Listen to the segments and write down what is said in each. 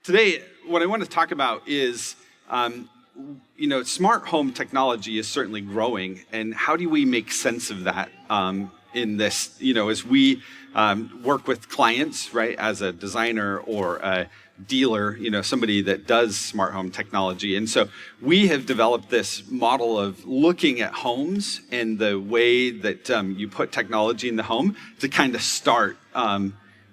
Today, what I want to talk about is, smart home technology is certainly growing, and how do we make sense of that in this, as we work with clients, right, as a designer or a dealer, somebody that does smart home technology. And so we have developed this model of looking at homes and the way that you put technology in the home to kind of start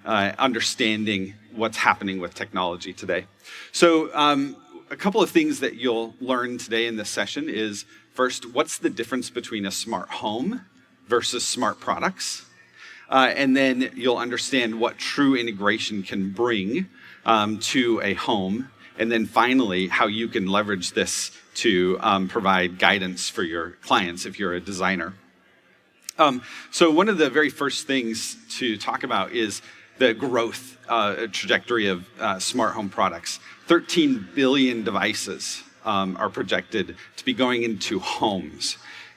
understanding what's happening with technology today. So a couple of things that you'll learn today in this session is, first, what's the difference between a smart home versus smart products? And then you'll understand what true integration can bring to a home. And then finally, how you can leverage this to provide guidance for your clients if you're a designer. So one of the very first things to talk about is the growth trajectory of smart home products. 13 billion devices are projected to be going into homes.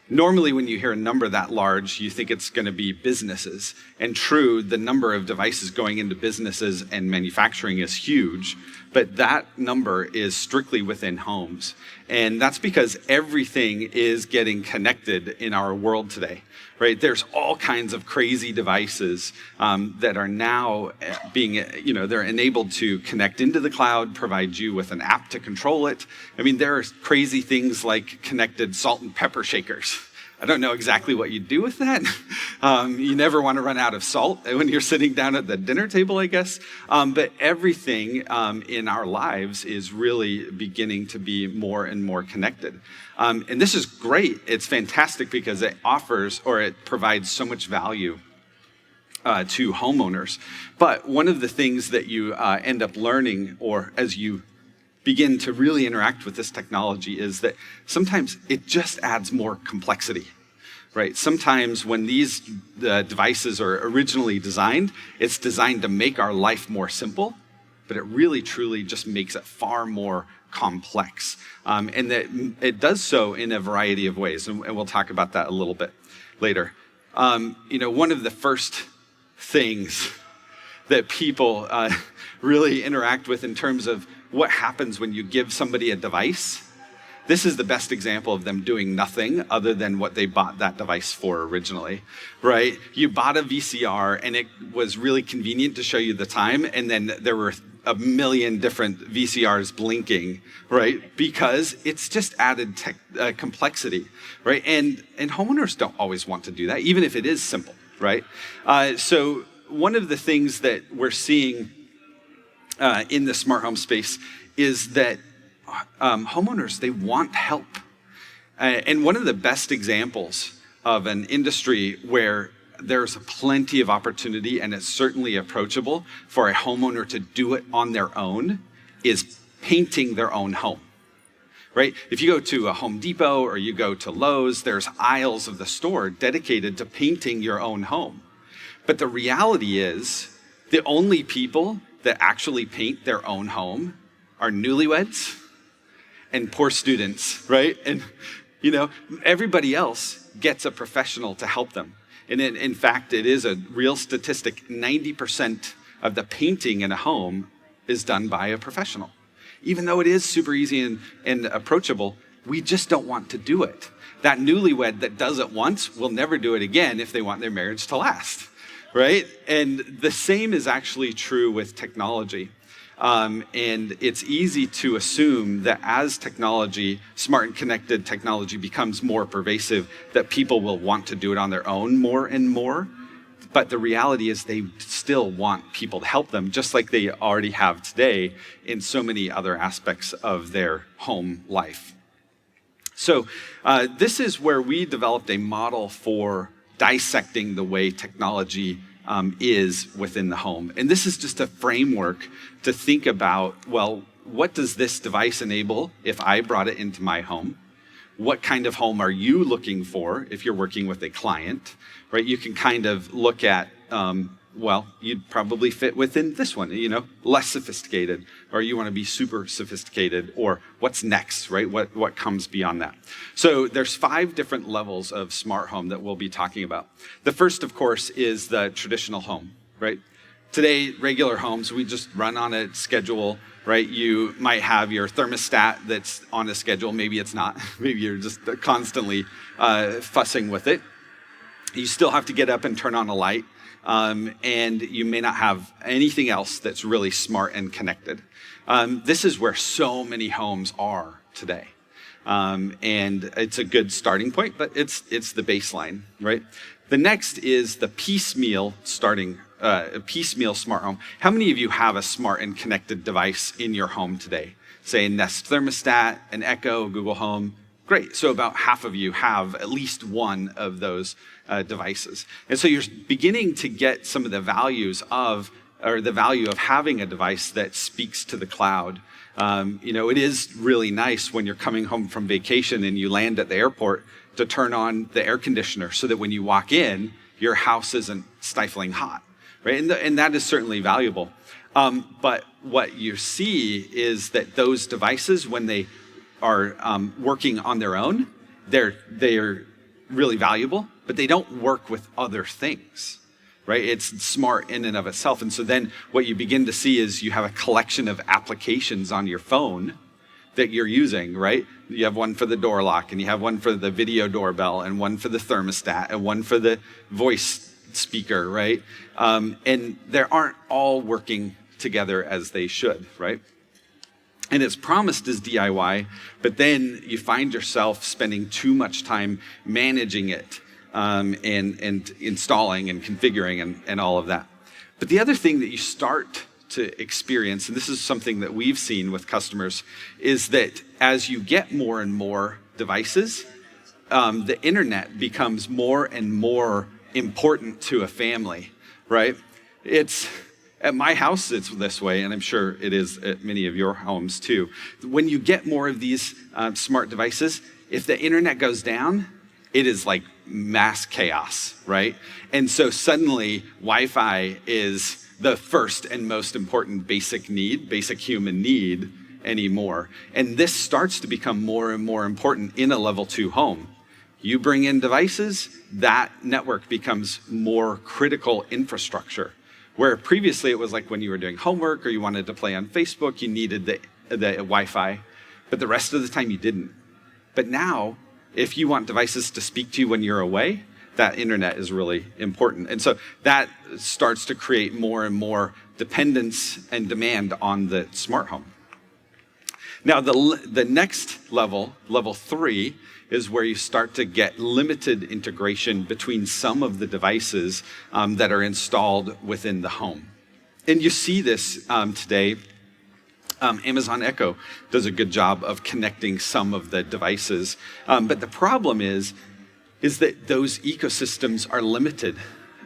Normally, when you hear a number that large, you think it's going to be businesses. And true, the number of devices going into businesses and manufacturing is huge, but that number is strictly within homes. And that's because everything is getting connected in our world today, right? There's all kinds of crazy devices that are now being, they're enabled to connect into the cloud, provide you with an app to control it. I mean, there are crazy things like connected salt and pepper shakers. I don't know exactly what you do with that. You never want to run out of salt when you're sitting down at the dinner table, I guess. But everything in our lives is really beginning to be more and more connected. And this is great. It's fantastic because it offers, or it provides so much value to homeowners. But one of the things that you end up learning, or as you begin to really interact with this technology, is that sometimes it just adds more complexity, right? Sometimes when these devices are originally designed, it's designed to make our life more simple, but it really truly just makes it far more complex. And that it does so in a variety of ways, and we'll talk about that a little bit later. One of the first things that people really interact with in terms of what happens when you give somebody a device, this is the best example of them doing nothing other than what they bought that device for originally, right? You bought a VCR and it was really convenient to show you the time, and then there were a million different VCRs blinking, right? Because it's just added complexity, right? And homeowners don't always want to do that, even if it is simple, right? So one of the things that we're seeing in the smart home space is that homeowners, they want help. And one of the best examples of an industry where there's plenty of opportunity and it's certainly approachable for a homeowner to do it on their own is painting their own home, right? If you go to a Home Depot or you go to Lowe's, there's aisles of the store dedicated to painting your own home. But the reality is the only people that actually paint their own home are newlyweds and poor students, right? And, everybody else gets a professional to help them. And in fact, it is a real statistic. 90% of the painting in a home is done by a professional. Even though it is super easy and approachable, we just don't want to do it. That newlywed that does it once will never do it again if they want their marriage to last. Right? And the same is actually true with technology. And it's easy to assume that as technology, smart and connected technology, becomes more pervasive, that people will want to do it on their own more and more. But the reality is they still want people to help them, just like they already have today in so many other aspects of their home life. So this is where we developed a model for dissecting the way technology is within the home. And this is just a framework to think about, well, what does this device enable if I brought it into my home? What kind of home are you looking for if you're working with a client, right? You can kind of look at, you'd probably fit within this one, less sophisticated, or you want to be super sophisticated, or what's next, right? What comes beyond that? So there's 5 different levels of smart home that we'll be talking about. The first, of course, is the traditional home, right? Today, regular homes, we just run on a schedule, right? You might have your thermostat that's on a schedule. Maybe it's not. Maybe you're just constantly fussing with it. You still have to get up and turn on a light. And you may not have anything else that's really smart and connected. This is where so many homes are today. And it's a good starting point, but it's the baseline, right? The next is the piecemeal smart home. How many of you have a smart and connected device in your home today? Say a Nest thermostat, an Echo, Google Home. Great. So about half of you have at least one of those devices. And so you're beginning to get some of the value of having a device that speaks to the cloud. It is really nice when you're coming home from vacation and you land at the airport to turn on the air conditioner so that when you walk in, your house isn't stifling hot, right? And that is certainly valuable. But what you see is that those devices, when they are working on their own, they're really valuable, but they don't work with other things. Right? It's smart in and of itself. And so then what you begin to see is you have a collection of applications on your phone that you're using, right? You have one for the door lock, and you have one for the video doorbell, and one for the thermostat, and one for the voice speaker, right? And they aren't all working together as they should, right? And it's promised as DIY, but then you find yourself spending too much time managing it. And installing and configuring and all of that. But the other thing that you start to experience, and this is something that we've seen with customers, is that as you get more and more devices, the internet becomes more and more important to a family, right? It's at my house, it's this way, and I'm sure it is at many of your homes too. When you get more of these smart devices, if the internet goes down, it is like mass chaos, right? And so suddenly Wi-Fi is the first and most important basic human need anymore. And this starts to become more and more important in a level 2 home. You bring in devices, that network becomes more critical infrastructure. Where previously it was like when you were doing homework or you wanted to play on Facebook, you needed the Wi-Fi, but the rest of the time you didn't. But now, if you want devices to speak to you when you're away, that internet is really important. And so that starts to create more and more dependence and demand on the smart home. Now, the next level 3, is where you start to get limited integration between some of the devices that are installed within the home. And you see this today. Amazon Echo does a good job of connecting some of the devices. But the problem is that those ecosystems are limited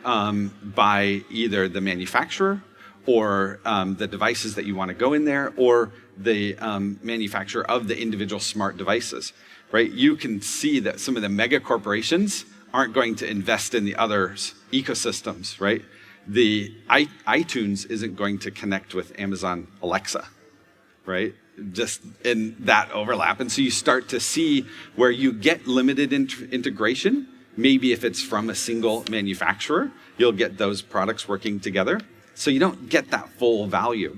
by either the manufacturer or the devices that you want to go in there, or the manufacturer of the individual smart devices, right? You can see that some of the mega corporations aren't going to invest in the others' ecosystems, right? The iTunes isn't going to connect with Amazon Alexa, right? Just in that overlap. And so you start to see where you get limited integration. Maybe if it's from a single manufacturer, you'll get those products working together. So you don't get that full value.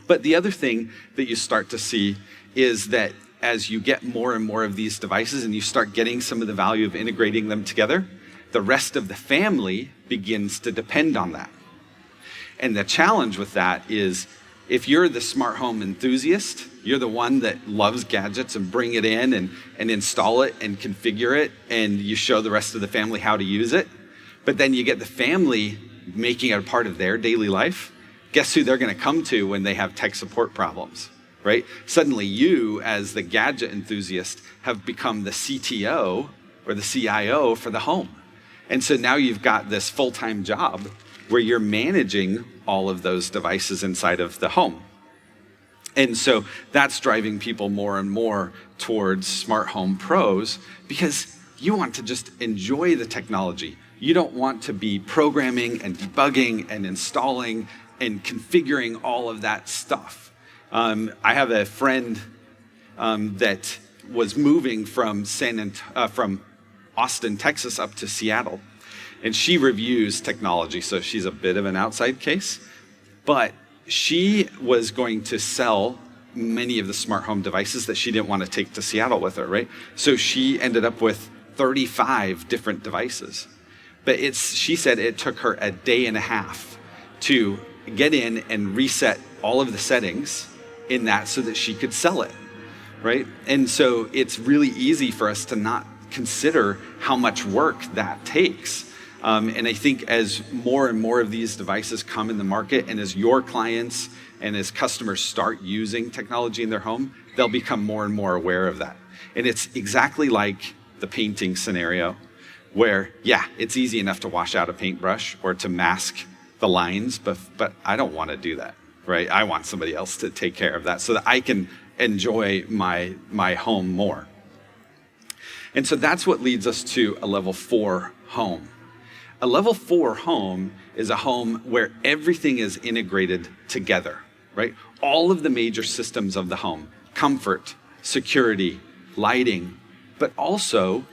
But the other thing that you start to see is that as you get more and more of these devices and you start getting some of the value of integrating them together, the rest of the family begins to depend on that. And the challenge with that is, if you're the smart home enthusiast, you're the one that loves gadgets and bring it in and install it and configure it, and you show the rest of the family how to use it, but then you get the family making it a part of their daily life, guess who they're going to come to when they have tech support problems, right? Suddenly you, as the gadget enthusiast, have become the CTO or the CIO for the home. And so now you've got this full-time job where you're managing all of those devices inside of the home. And so that's driving people more and more towards smart home pros, because you want to just enjoy the technology. You don't want to be programming and debugging and installing and configuring all of that stuff. I have a friend that was moving from Austin, Texas up to Seattle. and she reviews technology, so she's a bit of an outside case. But she was going to sell many of the smart home devices that she didn't want to take to Seattle with her, right? So she ended up with 35 different devices. But she said it took her a day and a half to get in and reset all of the settings in that so that she could sell it, right? And so it's really easy for us to not consider how much work that takes. And I think as more and more of these devices come in the market, and as your clients and as customers start using technology in their home, they'll become more and more aware of that. And it's exactly like the painting scenario, where, yeah, it's easy enough to wash out a paintbrush or to mask the lines, but I don't want to do that, right? I want somebody else to take care of that so that I can enjoy my home more. And so that's what leads us to a level 4 home. A level 4 home is a home where everything is integrated together, right? All of the major systems of the home, comfort, security, lighting, but also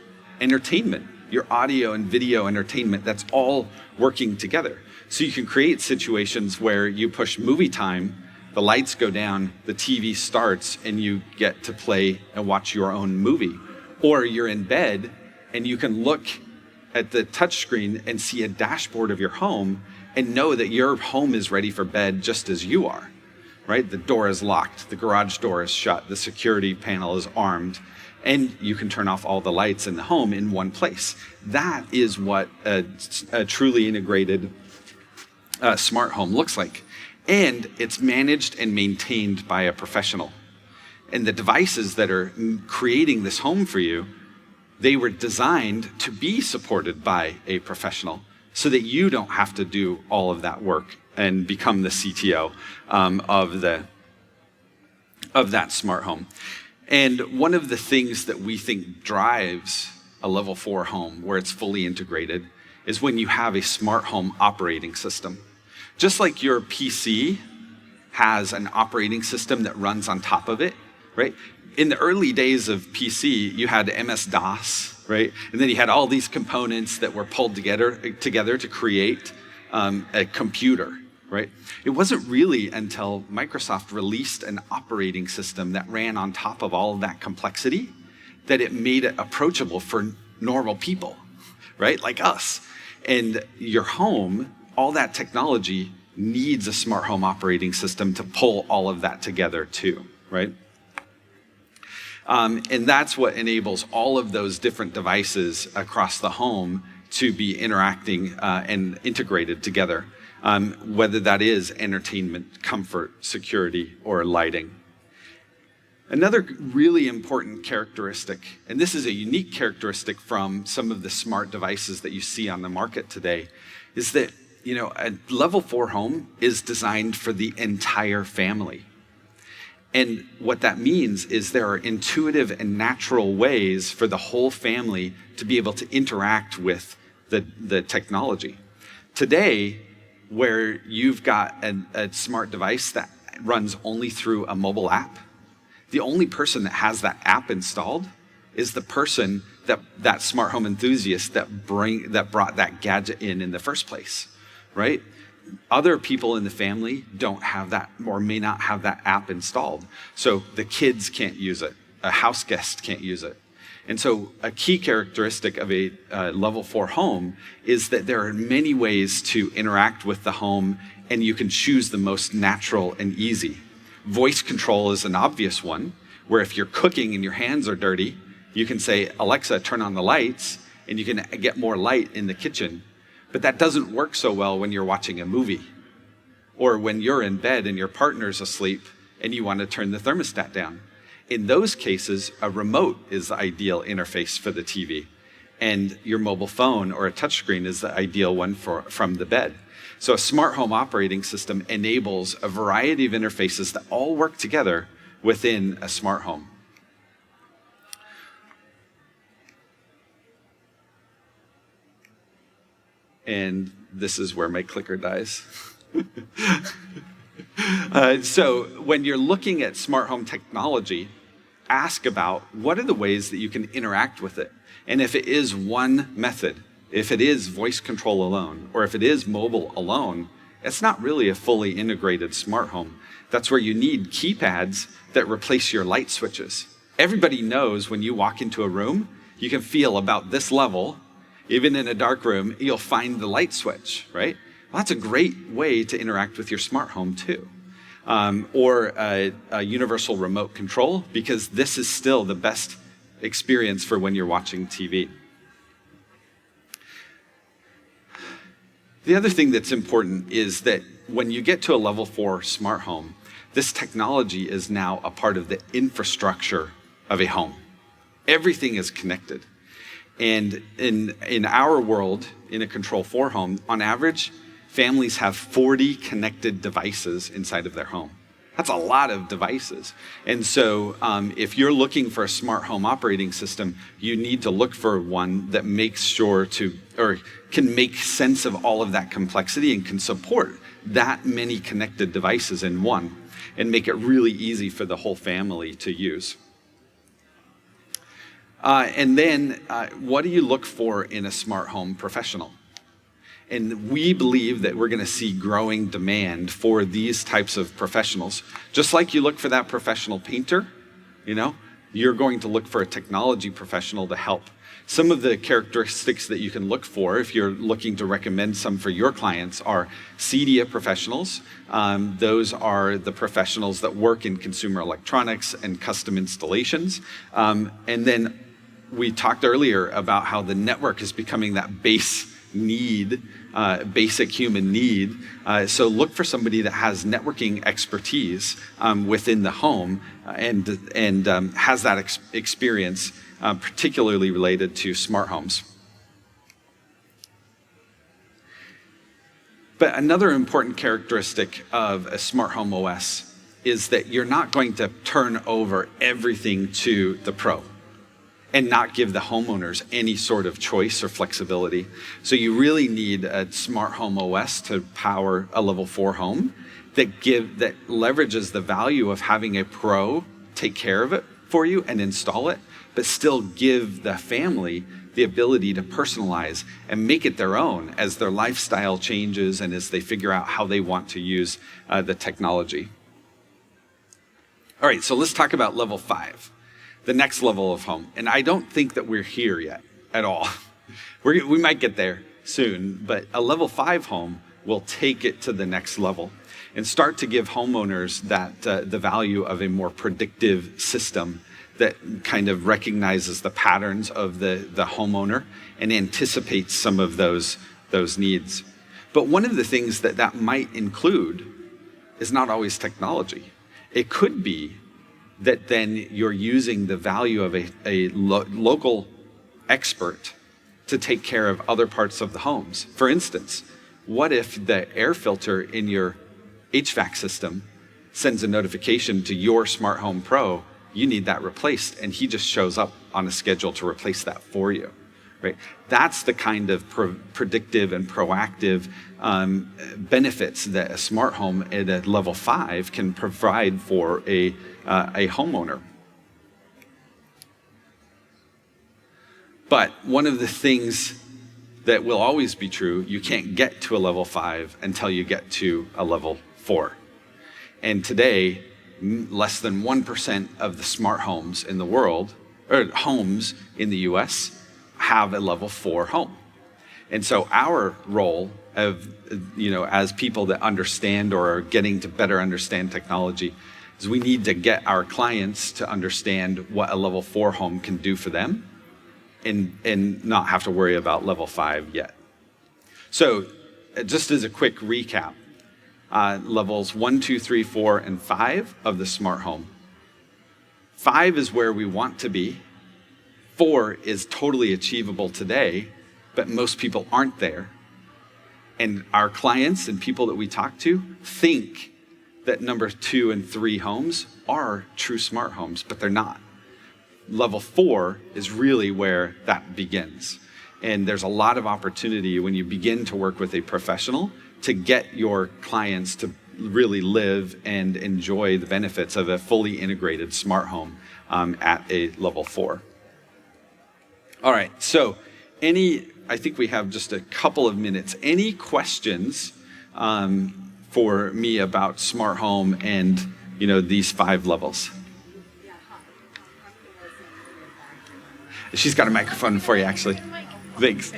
entertainment, your audio and video entertainment, that's all working together. So you can create situations where you push movie time, the lights go down, the TV starts, and you get to play and watch your own movie. Or you're in bed and you can look at the touchscreen and see a dashboard of your home and know that your home is ready for bed just as you are, right? The door is locked, the garage door is shut, the security panel is armed, and you can turn off all the lights in the home in one place. That is what a truly integrated smart home looks like. And it's managed and maintained by a professional. And the devices that are creating this home for you, they were designed to be supported by a professional so that you don't have to do all of that work and become the CTO of that smart home. And one of the things that we think drives a level 4 home where it's fully integrated is when you have a smart home operating system. Just like your PC has an operating system that runs on top of it, right? In the early days of PC, you had MS-DOS, right? And then you had all these components that were pulled together to create a computer, right? It wasn't really until Microsoft released an operating system that ran on top of all of that complexity that it made it approachable for normal people, right? Like us. And your home, all that technology needs a smart home operating system to pull all of that together too, right? And that's what enables all of those different devices across the home to be interacting and integrated together, whether that is entertainment, comfort, security, or lighting. Another really important characteristic, and this is a unique characteristic from some of the smart devices that you see on the market today, is that a level 4 home is designed for the entire family. And what that means is there are intuitive and natural ways for the whole family to be able to interact with the technology. Today, where you've got a smart device that runs only through a mobile app, the only person that has that app installed is the person that smart home enthusiast that brought that gadget in the first place, right? Other people in the family don't have that or may not have that app installed. So the kids can't use it. A house guest can't use it. And so a key characteristic of a level 4 home is that there are many ways to interact with the home, and you can choose the most natural and easy. Voice control is an obvious one, where if you're cooking and your hands are dirty, you can say, Alexa, turn on the lights, and you can get more light in the kitchen. But that doesn't work so well when you're watching a movie or when you're in bed and your partner's asleep and you want to turn the thermostat down. In those cases, a remote is the ideal interface for the TV, and your mobile phone or a touchscreen is the ideal one from the bed. So a smart home operating system enables a variety of interfaces that all work together within a smart home. And this is where my clicker dies. So when you're looking at smart home technology, ask about what are the ways that you can interact with it. And if it is one method, if it is voice control alone, or if it is mobile alone, it's not really a fully integrated smart home. That's where you need keypads that replace your light switches. Everybody knows when you walk into a room, you can feel about this level. Even in a dark room, you'll find the light switch, right? Well, that's a great way to interact with your smart home too. Or a universal remote control, because this is still the best experience for when you're watching TV. The other thing that's important is that when you get to a level 4 smart home, this technology is now a part of the infrastructure of a home. Everything is connected. And in our world, in a Control 4 home, on average, families have 40 connected devices inside of their home. That's a lot of devices. And so if you're looking for a smart home operating system, you need to look for one that makes sure to, or can make sense of all of that complexity and can support that many connected devices in one and make it really easy for the whole family to use. And then what do you look for in a smart home professional? And we believe that we're going to see growing demand for these types of professionals. Just like you look for that professional painter, you're going to look for a technology professional to help. Some of the characteristics that you can look for if you're looking to recommend some for your clients are CEDIA professionals. Those are the professionals that work in consumer electronics and custom installations. And then we talked earlier about how the network is becoming that basic human need. So look for somebody that has networking expertise within the home and has that experience, particularly related to smart homes. But another important characteristic of a smart home OS is that you're not going to turn over everything to the pro and not give the homeowners any sort of choice or flexibility. So you really need a smart home OS to power a level 4 home that leverages the value of having a pro take care of it for you and install it, but still give the family the ability to personalize and make it their own as their lifestyle changes and as they figure out how they want to use the technology. All right, so let's talk about level 5. The next level of home. And I don't think that we're here yet at all. We might get there soon, but a level 5 home will take it to the next level and start to give homeowners that the value of a more predictive system that kind of recognizes the patterns of the homeowner and anticipates some of those needs. But one of the things that might include is not always technology. It could be that then you're using the value of a local expert to take care of other parts of the homes. For instance, what if the air filter in your HVAC system sends a notification to your smart home pro, you need that replaced, and he just shows up on a schedule to replace that for you, right? That's the kind of predictive and proactive benefits that a smart home at a level 5 can provide for a homeowner. But one of the things that will always be true, you can't get to a level 5 until you get to a level 4. And today, less than 1% of the smart homes in the world, or homes in the US, have a level 4 home. And so our role of, as people that understand or are getting to better understand technology is we need to get our clients to understand what a level 4 home can do for them and not have to worry about level 5 yet. So just as a quick recap, levels 1, 2, 3, 4, and 5 of the smart home. 5 is where we want to be. 4 is totally achievable today, but most people aren't there. And our clients and people that we talk to think that number 2 and 3 homes are true smart homes, but they're not. Level 4 is really where that begins. And there's a lot of opportunity when you begin to work with a professional to get your clients to really live and enjoy the benefits of a fully integrated smart home at a level 4. All right, so any I think we have just a couple of minutes. Any questions for me about smart home and these 5 levels? She's got a microphone for you, actually. Thanks.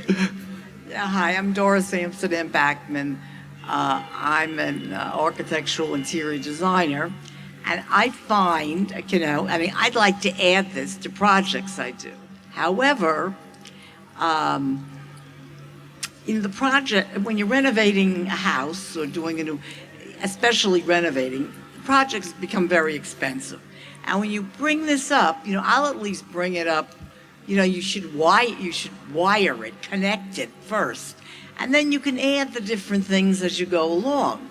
Yeah, hi, I'm Doris Amsterdam Backman. I'm an architectural interior designer, and I find, I'd like to add this to projects I do. However, in the project, when you're renovating a house or doing especially renovating, projects become very expensive. And when you bring this up, I'll at least bring it up. You should wire it, connect it first, and then you can add the different things as you go along.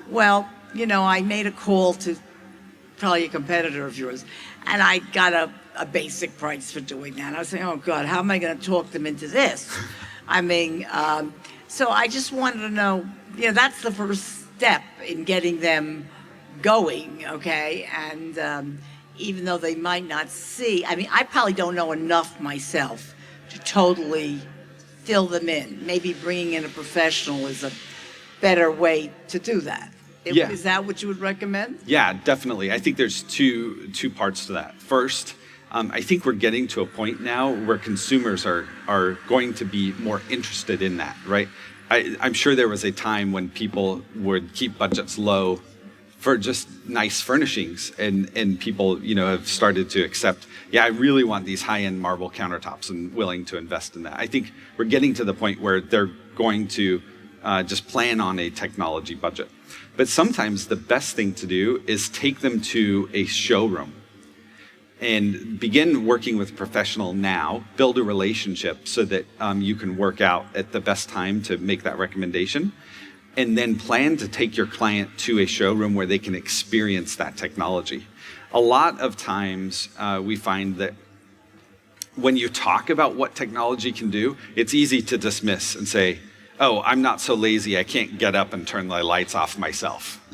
Well, I made a call to probably a competitor of yours, and I got a basic price for doing that. I was saying, oh God, how am I going to talk them into this? So I just wanted to know, that's the first step in getting them going, okay? And even though they might not see, I probably don't know enough myself to totally fill them in. Maybe bringing in a professional is a better way to do that. Yeah. Is that what you would recommend? Yeah, definitely. I think there's two parts to that. First, I think we're getting to a point now where consumers are going to be more interested in that, right? I'm sure there was a time when people would keep budgets low for just nice furnishings, and people, have started to accept, I really want these high-end marble countertops and willing to invest in that. I think we're getting to the point where they're going to just plan on a technology budget. But sometimes the best thing to do is take them to a showroom and begin working with a professional now, build a relationship so that you can work out at the best time to make that recommendation, and then plan to take your client to a showroom where they can experience that technology. A lot of times we find that when you talk about what technology can do, it's easy to dismiss and say, oh, I'm not so lazy, I can't get up and turn the lights off myself,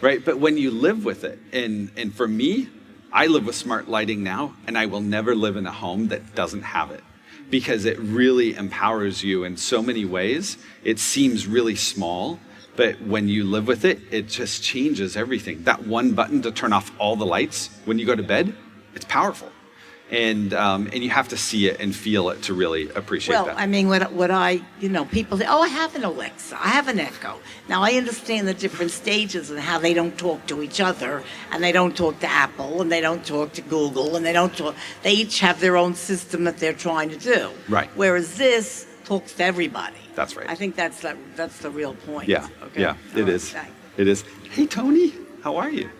right? But when you live with it, and for me, I live with smart lighting now, and I will never live in a home that doesn't have it, because it really empowers you in so many ways. It seems really small, but when you live with it, it just changes everything. That one button to turn off all the lights when you go to bed, it's powerful. And you have to see it and feel it to really appreciate that. Well, people say, oh, I have an Alexa, I have an Echo. Now, I understand the different stages and how they don't talk to each other, and they don't talk to Apple, and they don't talk to Google, and they each have their own system that they're trying to do. Right. Whereas this talks to everybody. That's right. I think that's the real point. Yeah, okay? yeah, it is. It is. Hey, Tony, how are you?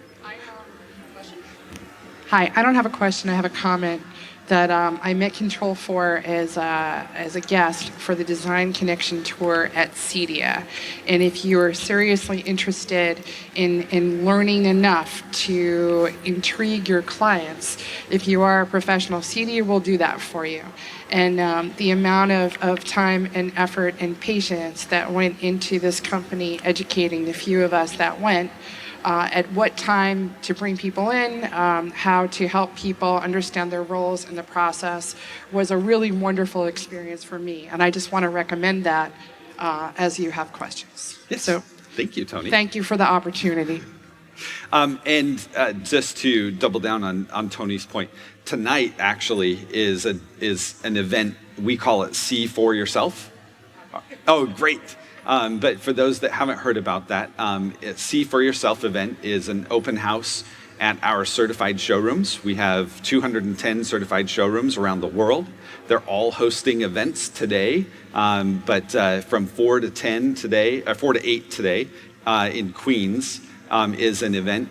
Hi, I don't have a question. I have a comment that I met Control 4 as a guest for the Design Connection Tour at CEDIA. And if you are seriously interested in learning enough to intrigue your clients, if you are a professional, CEDIA will do that for you. And the amount of time and effort and patience that went into this company educating the few of us that went, at what time to bring people in, how to help people understand their roles in the process was a really wonderful experience for me. And I just want to recommend that as you have questions. Yes. So, thank you, Tony. Thank you for the opportunity. And just to double down on Tony's point, tonight actually is an event, we call it See For Yourself. Oh, great. But for those that haven't heard about that, See For Yourself event is an open house at our certified showrooms. We have 210 certified showrooms around the world. They're all hosting events today, but from 4 to 8 today in Queens is an event.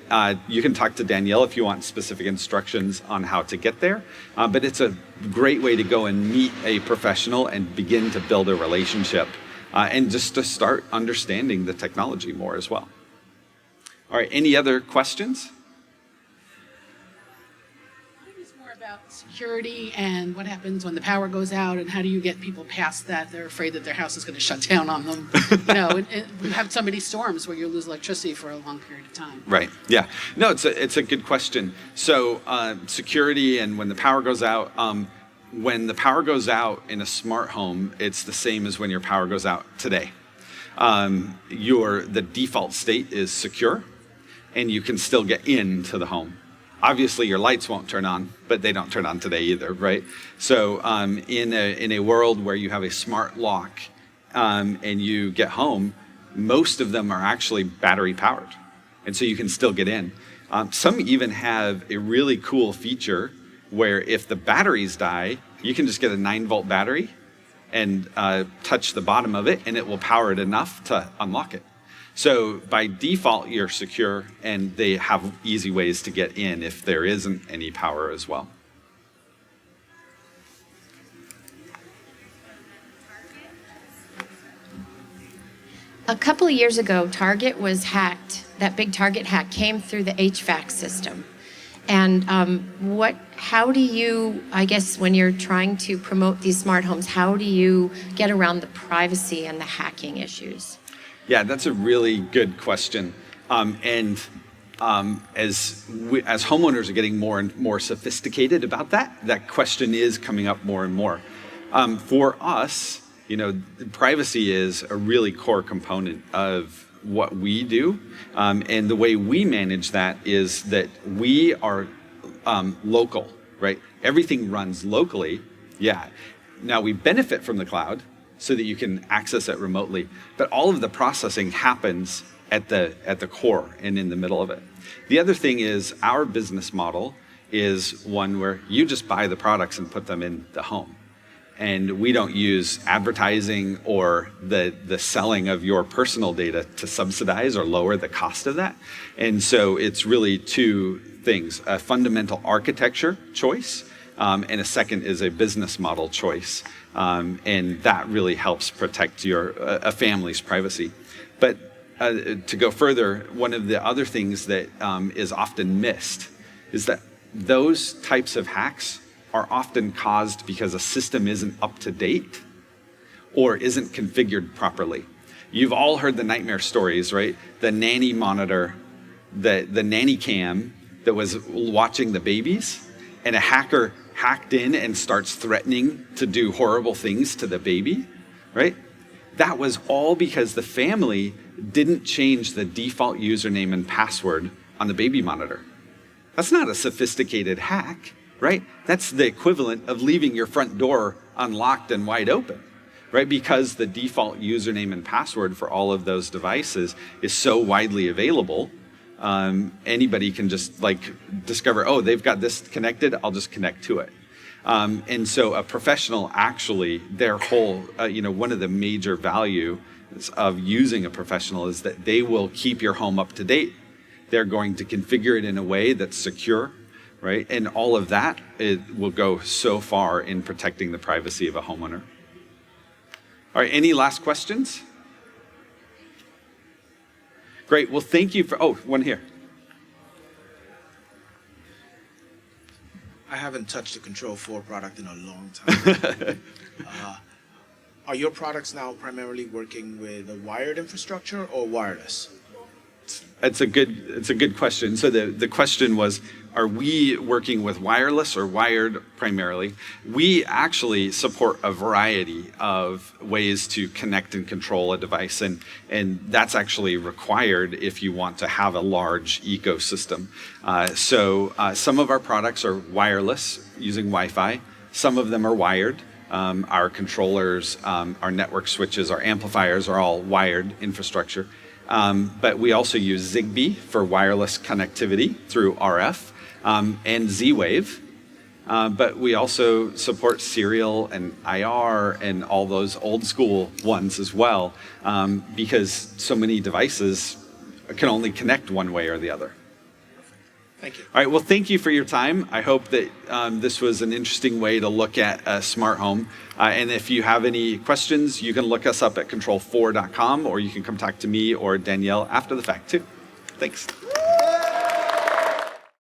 You can talk to Danielle if you want specific instructions on how to get there, but it's a great way to go and meet a professional and begin to build a relationship. And just to start understanding the technology more as well. All right, any other questions? It's more about security and what happens when the power goes out, and how do you get people past that? They're afraid that their house is going to shut down on them. We have so many storms where you lose electricity for a long period of time. Right, yeah. No, it's a good question. So security and when the power goes out, when the power goes out in a smart home, it's the same as when your power goes out today. The default state is secure, and you can still get into the home. Obviously, your lights won't turn on, but they don't turn on today either, right? So in a world where you have a smart lock and you get home, most of them are actually battery powered, and so you can still get in. Some even have a really cool feature where if the batteries die, you can just get a 9-volt battery and touch the bottom of it, and it will power it enough to unlock it. So by default, you're secure, and they have easy ways to get in if there isn't any power as well. A couple of years ago, Target was hacked. That big Target hack came through the HVAC system. And how do you, I guess, when you're trying to promote these smart homes, how do you get around the privacy and the hacking issues? Yeah, that's a really good question. As homeowners are getting more and more sophisticated about that question is coming up more and more. For us, privacy is a really core component of what we do. And the way we manage that is that we are local, right? Everything runs locally. Yeah. Now we benefit from the cloud so that you can access it remotely, but all of the processing happens at the core and in the middle of it. The other thing is our business model is one where you just buy the products and put them in the home. And we don't use advertising or the selling of your personal data to subsidize or lower the cost of that. And so it's really two things: a fundamental architecture choice, and a second is a business model choice. And that really helps protect a family's privacy. But to go further, one of the other things that is often missed is that those types of hacks are often caused because a system isn't up to date or isn't configured properly. You've all heard the nightmare stories, right? The nanny monitor, the nanny cam that was watching the babies, and a hacker hacked in and starts threatening to do horrible things to the baby, right? That was all because the family didn't change the default username and password on the baby monitor. That's not a sophisticated hack, right? That's the equivalent of leaving your front door unlocked and wide open, right? Because the default username and password for all of those devices is so widely available, anybody can just discover, oh, they've got this connected, I'll just connect to it. And so a professional actually, their whole, one of the major values of using a professional is that they will keep your home up to date. They're going to configure it in a way that's secure, right? And all of that, it will go so far in protecting the privacy of a homeowner. All right, any last questions? Great, well, thank you one here. I haven't touched a Control 4 product in a long time. Are your products now primarily working with a wired infrastructure or wireless? It's a good question. So the question was, are we working with wireless or wired primarily? We actually support a variety of ways to connect and control a device, and that's actually required if you want to have a large ecosystem. So some of our products are wireless using Wi-Fi. Some of them are wired. Our controllers, our network switches, our amplifiers are all wired infrastructure. But we also use Zigbee for wireless connectivity through RF, and Z-Wave. But we also support serial and IR and all those old school ones as well, because so many devices can only connect one way or the other. Thank you. All right, well, thank you for your time. I hope that this was an interesting way to look at a smart home. And if you have any questions, you can look us up at control4.com, or you can come talk to me or Danielle after the fact too. Thanks.